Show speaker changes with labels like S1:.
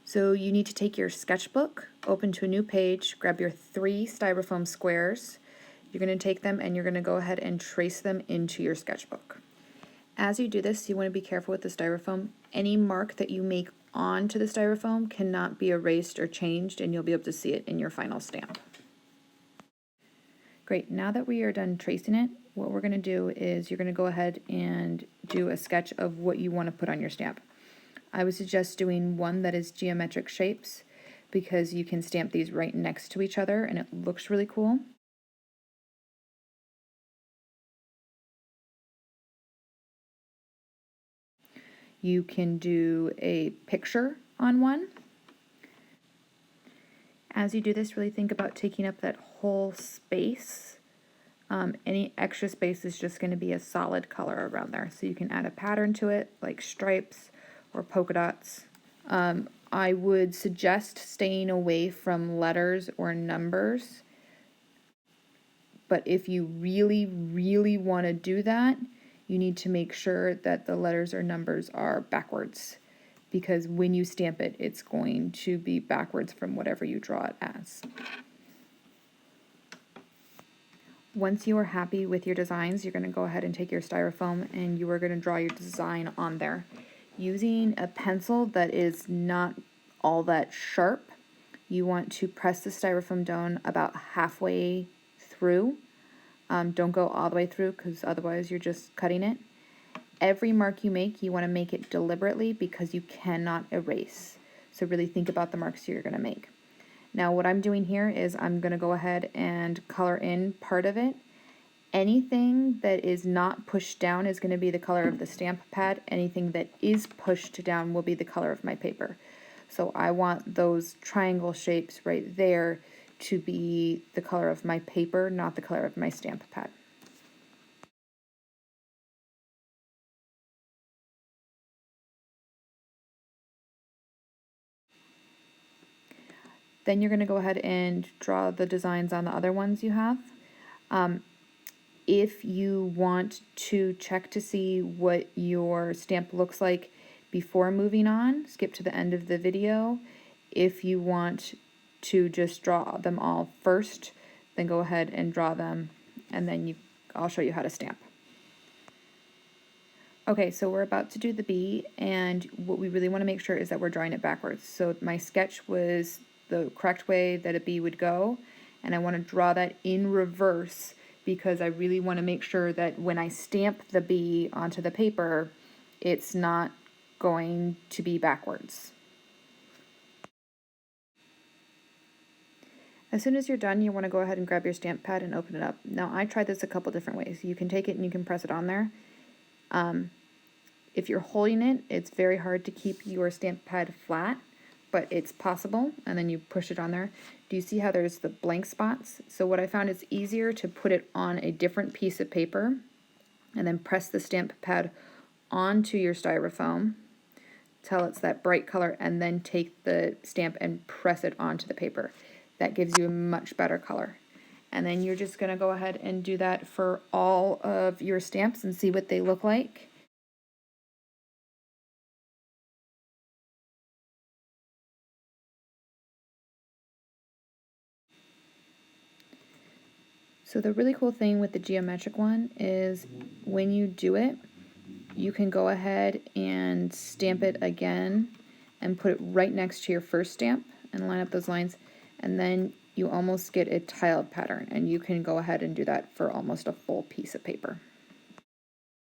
S1: So you need to take your sketchbook, open to a new page, grab your 3 styrofoam squares. You're going to take them and you're going to go ahead and trace them into your sketchbook. As you do this, you want to be careful with the styrofoam. Any mark that you make onto the styrofoam cannot be erased or changed, and you'll be able to see it in your final stamp. Great, now that we are done tracing it, what we're going to do is you're going to go ahead and do a sketch of what you want to put on your stamp. I would suggest doing one that is geometric shapes because you can stamp these right next to each other and it looks really cool. You can do a picture on one. As you do this, really think about taking up that whole space. Any extra space is just going to be a solid color around there. So you can add a pattern to it, like stripes or polka dots. I would suggest staying away from letters or numbers. But if you really, really want to do that, you need to make sure that the letters or numbers are backwards, because when you stamp it, it's going to be backwards from whatever you draw it as. Once you are happy with your designs, you're going to go ahead and take your styrofoam and you are going to draw your design on there. Using a pencil that is not all that sharp, you want to press the styrofoam down about halfway through. Don't go all the way through because otherwise you're just cutting it. Every mark you make, you want to make it deliberately because you cannot erase. So really think about the marks you're going to make. Now what I'm doing here is I'm going to go ahead and color in part of it. Anything that is not pushed down is going to be the color of the stamp pad. Anything that is pushed down will be the color of my paper. So I want those triangle shapes right there to be the color of my paper, not the color of my stamp pad. Then you're going to go ahead and draw the designs on the other ones you have. If you want to check to see what your stamp looks like before moving on, skip to the end of the video. If you want to just draw them all first, then go ahead and draw them, and then I'll show you how to stamp. Okay, so we're about to do the bee, and what we really want to make sure is that we're drawing it backwards. So my sketch was the correct way that a bee would go, and I want to draw that in reverse because I really want to make sure that when I stamp the bee onto the paper, it's not going to be backwards. As soon as you're done, you want to go ahead and grab your stamp pad and open it up. Now, I tried this a couple different ways. You can take it and you can press it on there. If you're holding it, it's very hard to keep your stamp pad flat, but it's possible, and then you push it on there. Do you see how there's the blank spots? So what I found is easier to put it on a different piece of paper and then press the stamp pad onto your styrofoam till it's that bright color, and then take the stamp and press it onto the paper. That gives you a much better color. And then you're just going to go ahead and do that for all of your stamps and see what they look like. So the really cool thing with the geometric one is when you do it, you can go ahead and stamp it again and put it right next to your first stamp and line up those lines, and then you almost get a tiled pattern, and you can go ahead and do that for almost a full piece of paper.